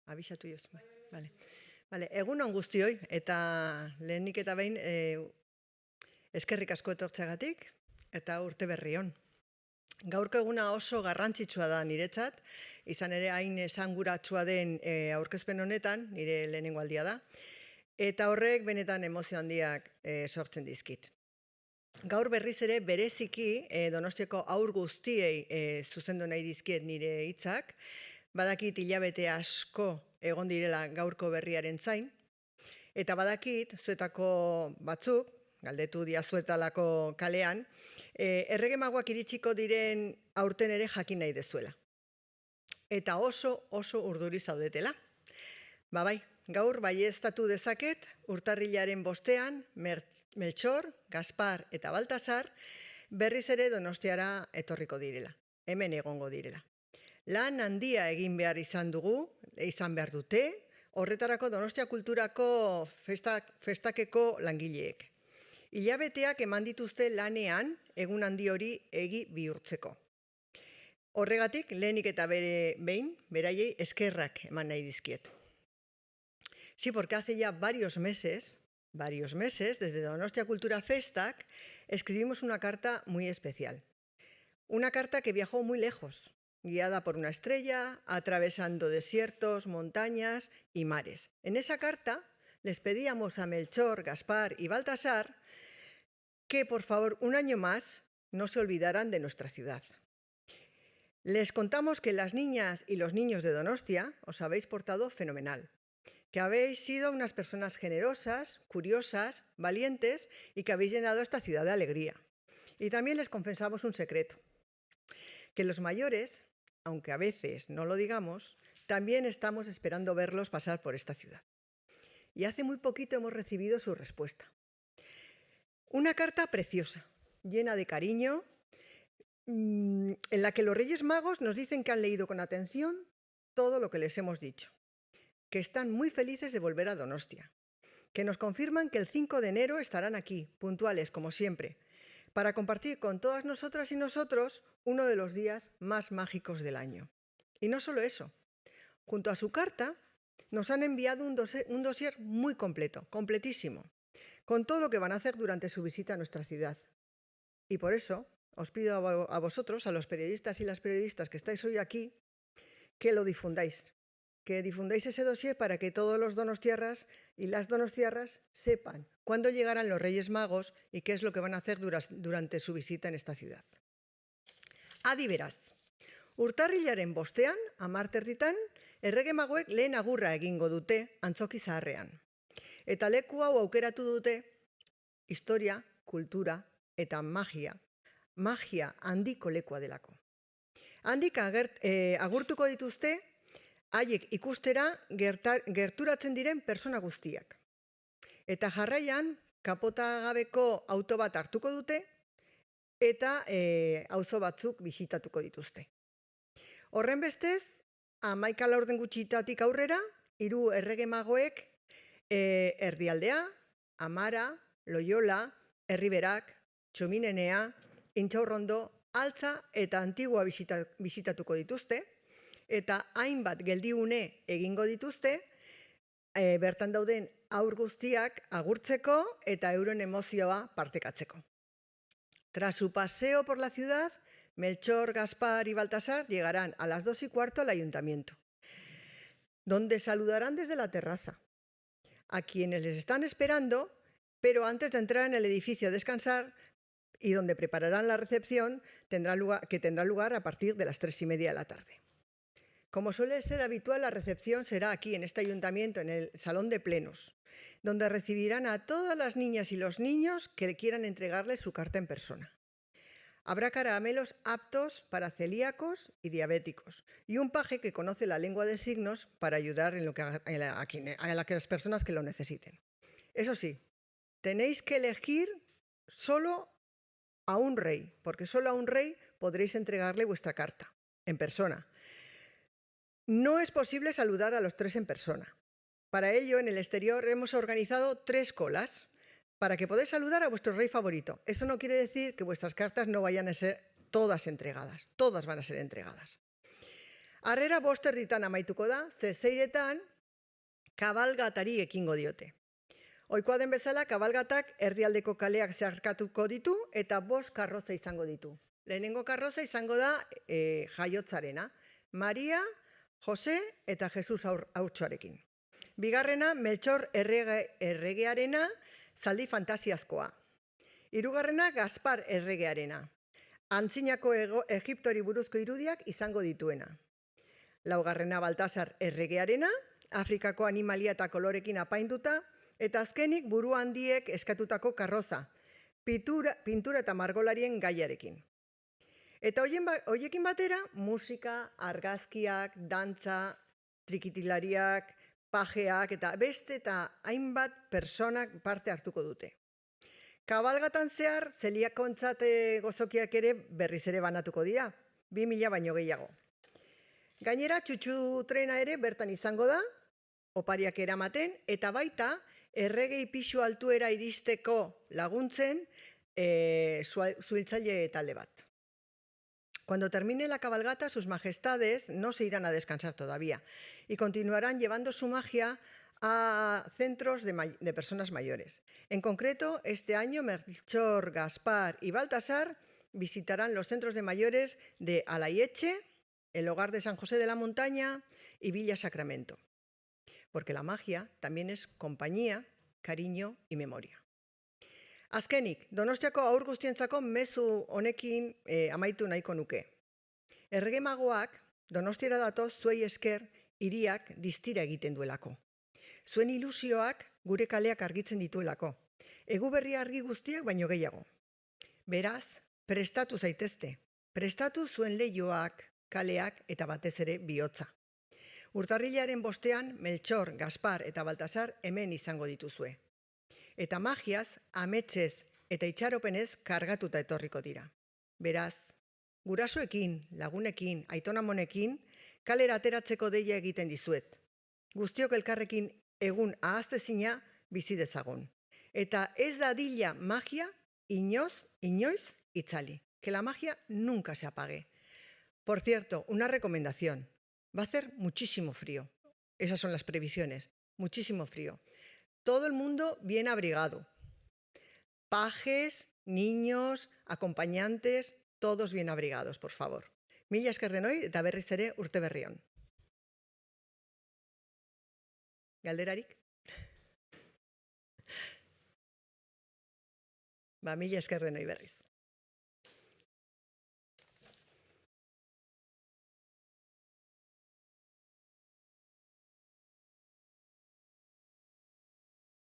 Abixatu jozu. Vale, egun on guztioi, eta lehenik eta behin eskerrik asko etortzeagatik, eta urte berri on. Gaurko eguna oso garrantzitsua da niretzat, izan ere hain esanguratsua den aurkezpen honetan, nire lehenengo aldia da, eta horrek benetan emozio handiak sortzen dizkit. Gaur berriz ere bereziki Donostiako haur guztiei zuzendu nahi dizkiet nire hitzak, badakit hilabete asko egon direla gaurko berriaren zain, eta badakit zuetako batzuk, galdetu diazuetalako kalean, Errege Magoak iritsiko diren aurten ere jakin nahi dezuela. Eta oso urduri zaudetela. Bai, gaur baieztatu dezaket, urtarrilaren 5ean, Meltxor, Gaspar eta Baltasar berriz ere Donostiara etorriko direla, hemen egongo direla. Lan handia egin behar izan behar dute, horretarako Donostia Kulturako festakeko langileek. Hilabeteak eman dituzte lanean egun handi hori egi bihurtzeko. Horregatik, lehenik eta beraiei eskerrak eman nahi dizkiet. Sí, porque hace ya varios meses, desde Donostia Cultura Festak, escribimos una carta muy especial. Una carta que viajó muy lejos, guiada por una estrella, atravesando desiertos, montañas y mares. En esa carta les pedíamos a Melchor, Gaspar y Baltasar que, por favor, un año más no se olvidaran de nuestra ciudad. Les contamos que las niñas y los niños de Donostia os habéis portado fenomenal, que habéis sido unas personas generosas, curiosas, valientes y que habéis llenado esta ciudad de alegría. Y también les confesamos un secreto, que los mayores, aunque a veces no lo digamos, también estamos esperando verlos pasar por esta ciudad. Y hace muy poquito hemos recibido su respuesta. Una carta preciosa, llena de cariño, en la que los Reyes Magos nos dicen que han leído con atención todo lo que les hemos dicho, que están muy felices de volver a Donostia, que nos confirman que el 5 de enero estarán aquí, puntuales como siempre, para compartir con todas nosotras y nosotros uno de los días más mágicos del año. Y no solo eso, junto a su carta nos han enviado un dossier muy completo, completísimo, con todo lo que van a hacer durante su visita a nuestra ciudad. Y por eso os pido a vosotros, a los periodistas y las periodistas que estáis hoy aquí, que lo difundáis, ese dossier para que todos los donostiarras y las donostiarras sepan cuándo llegarán los Reyes Magos y qué es lo que van a hacer durante su visita en esta ciudad. Adi beraz, urtarrilaren 5ean, 10:00, Errege Magoek lehen agurra egingo dute Antzoki Zaharrean. Eta leku hau aukeratu dute historia, kultura eta magia handiko lekua delako. Handik agurtuko dituzte haiek ikustera gerturatzen diren persona guztiak. Eta jarraian, kapotagabeko auto bat hartuko dute eta auzo batzuk bisitatuko dituzte. Horren bestez, 11 laurden gutxitatik aurrera, 3 Errege Magoek Erdialdea, Amara, Loyola, Erriberak, Txominenea, Intxaurrondo, Altza eta Antigua bisitatuko dituzte, eta hainbat geldiune egingo dituzte, bertan dauden haur guztiak agurtzeko eta euren emozioa partekatzeko. Tras su paseo por la ciudad, Melchor, Gaspar y Baltasar llegarán a las 2:15 al ayuntamiento, donde saludarán desde la terraza a quienes les están esperando, pero antes de entrar en el edificio a descansar y donde prepararán la recepción que tendrá lugar a partir de las 3:30 de la tarde. Como suele ser habitual, la recepción será aquí, en este ayuntamiento, en el Salón de Plenos, donde recibirán a todas las niñas y los niños que quieran entregarles su carta en persona. Habrá caramelos aptos para celíacos y diabéticos y un paje que conoce la lengua de signos para ayudar a las personas que lo necesiten. Eso sí, tenéis que elegir solo a un rey, porque solo a un rey podréis entregarle vuestra carta en persona. No es posible saludar a los 3 en persona. Para ello, en el exterior hemos organizado 3 colas para que podáis saludar a vuestro rey favorito. Eso no quiere decir que vuestras cartas no vayan a ser todas entregadas, todas van a ser entregadas. Harrera 5:30 amaituko da, ze 6:00 kabalgatari ekingo diote. Ohikoa den bezala, kabalgatak erdialdeko kaleak zeharkatuko ditu eta 5 karroza izango ditu. Lehenengo karroza izango da jaiotzarena, Maria, Jose eta Jesus haurtxoarekin. Bigarrena, Meltxor erregearena, zaldi fantasiazkoa. Hirugarrena, Gaspar erregearena, antzinako Egiptori buruzko irudiak izango dituena. Laugarrena, Baltasar erregearena, Afrikako animalia eta kolorekin apainduta, eta azkenik buru handiek eskatutako karroza, pintura eta margolarien gaiarekin. Eta hoiekin batera, musika, argazkiak, dantza, trikitilariak, pajeak eta beste eta hainbat personak parte hartuko dute. Kabalgatan zehar, zeliakontzat gozokiak ere berriz ere banatuko dira, 2000 baino gehiago. Gainera, txutxu trena ere bertan izango da, opariak eramaten, eta baita erregei pisu altuera iristeko laguntzen zuhiltzaile talde bat. Cuando termine la cabalgata, sus majestades no se irán a descansar todavía y continuarán llevando su magia a centros de personas mayores. En concreto, este año Melchor, Gaspar y Baltasar visitarán los centros de mayores de Alayeche, el Hogar de San José de la Montaña y Villa Sacramento. Porque la magia también es compañía, cariño y memoria. Azkenik, Donostiako haur guztientzako mezu honekin amaitu nahiko nuke. Errege magoak Donostiara datoz zuei esker hiriak distira egiten duelako. Zuen ilusioak gure kaleak argitzen dituelako. Eguberri argi guztiak baino gehiago. Beraz, prestatu zaitezte. Prestatu zuen leihoak, kaleak eta batez ere bihotza. Urtarrilaren 5ean, Meltxor, Gaspar eta Baltasar hemen izango dituzue. Eta magiaz, ametsez eta itxaropenez kargatuta etorriko dira. Beraz, gurasoekin, lagunekin, aitonamonekin, kalera ateratzeko deia egiten dizuet. Guztiok elkarrekin egun ahaztezina bizi dezagun. Eta ez dadila magia inoiz itzali. Que la magia nunca se apague. Por cierto, una recomendación. Va a hacer muchísimo frío. Esas son las previsiones. Muchísimo frío. Todo el mundo bien abrigado. Pajes, niños, acompañantes, todos bien abrigados, por favor. Mila esker denoi eta berriz ere urte berri on. Galderarik? Mila esker denoi berriz.